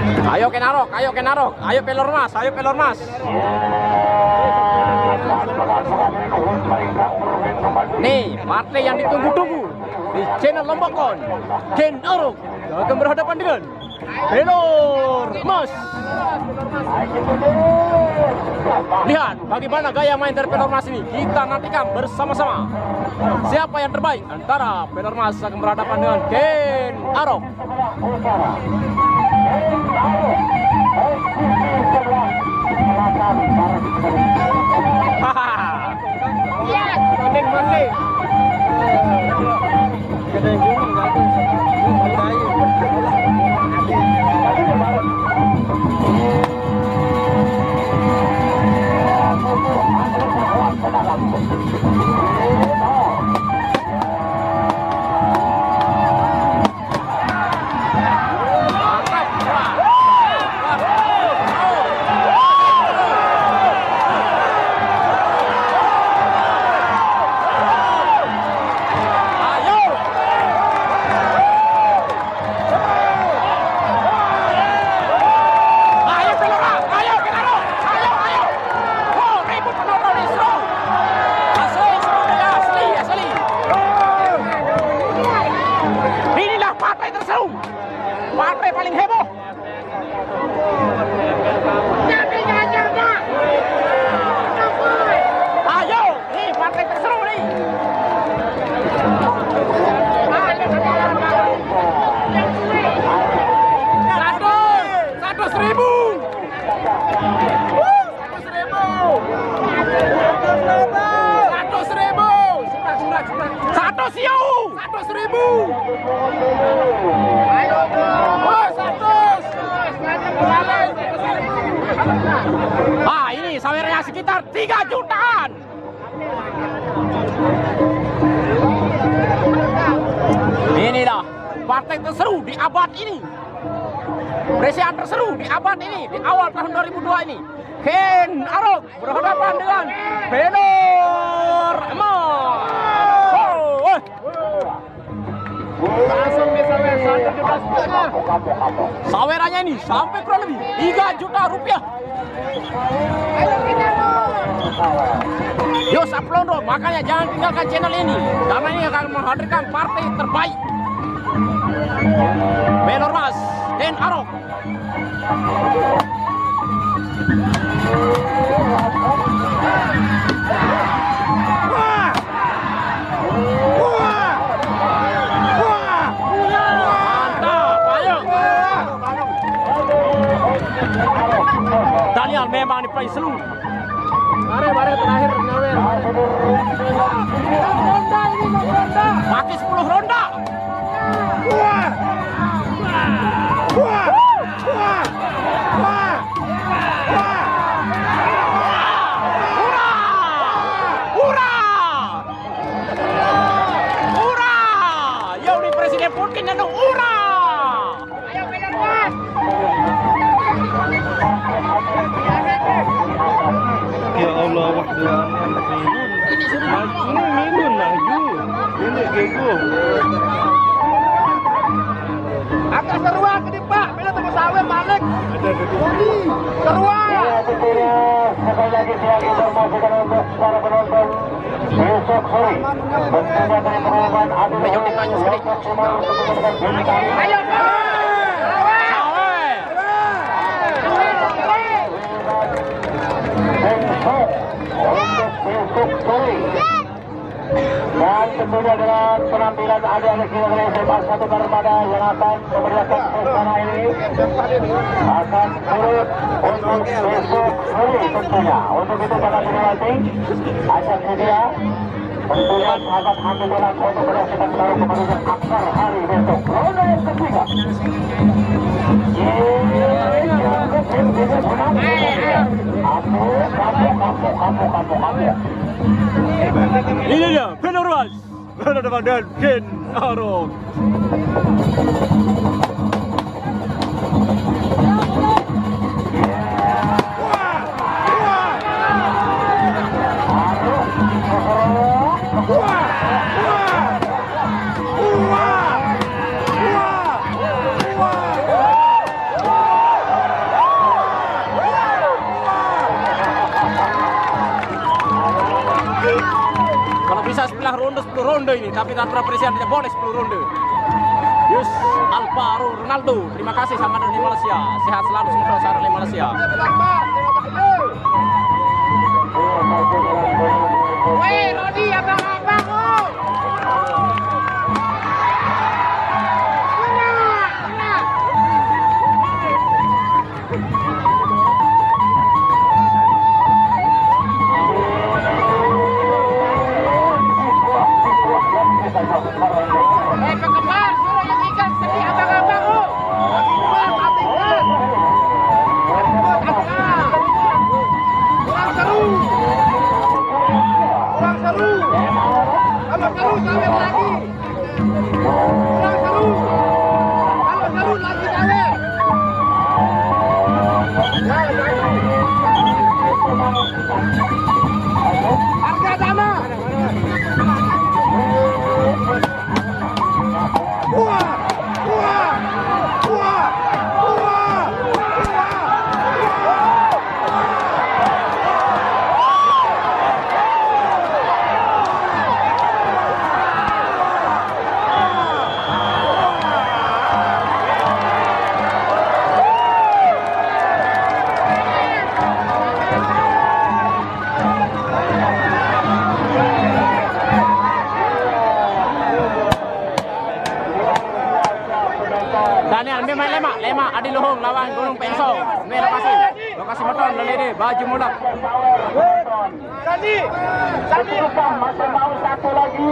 Ayo Kenarok, ayo Pelor Mas, Nih, partai yang ditunggu-tunggu di channel Lombokon. Kenarok akan berhadapan dengan Pelor Mas. Lihat bagaimana gaya main dari Pelor Mas ini. Kita nantikan bersama-sama siapa yang terbaik antara Pelor Mas akan berhadapan dengan Kenarok. Partai paling heboh. Ayo, nih partai terseru nih. 100.000. 100.000. Ah, ini sawernya sekitar 3 jutaan. Inilah partai terseru di abad ini. Presiden terseru di abad ini, di awal tahun 2002 ini. Kenarok berhadapan dengan Pelor Mas. Langsung disawer 1,5 juta. Sawerannya ini sampai kurang lebih 3 juta rupiah. Yo Saplondo, makanya jangan tinggalkan channel ini karena ini akan menghadirkan partai terbaik. Pelor Mas, Kenarok. Daniel memang di play seluruh. Mari terakhir nyawer. Pakai 10 ronda. Hurra! Yo ni Presiden Putin dan hurra! Ya Allah, ini minun laju, ini gego. Akan seruan ke Pak, bila temu sawe balik. Ada Seruan. Sekali lagi saya informasikan untuk para penonton besok sore tentunya dari pengumuman adu Ayo ditanya sekali. Ayo Pak. Besok sore dan tentunya dengan penampilan adik-adik kita dari SMA 1 Dharmada yang akan memeriahkan suasana ini akan turut untuk besok sore tentunya. Untuk itu jangan dilewati ajak media tentunya sahabat Alhamdulillah untuk menyaksikan baru kemudian akhir hari besok ronde yang ketiga. Ini dia Pelor Mas berhadapan dengan Kenarok. ronde ini, tapi peraturan presiden tidak boleh 10 ronde. Yus Alvaro Ronaldo, terima kasih sama dari Malaysia. Sehat selalu semoga saudara dari Malaysia. Weh, Rodi, abang-abang, oh. Penggemar, suruh yang ikan sedih abang-abang, oh. Kurang seru. Kurang seru. Kalau seru sampai lagi. Kurang seru. Kalau seru lagi sampai. Harga sama. Wah, wah, wah, wah. Daniel memang lemak Adi Lohong lawan Gunung Pengsong. Ini lokasi motor lelede baju muda. Sandi, Masih mau satu lagi.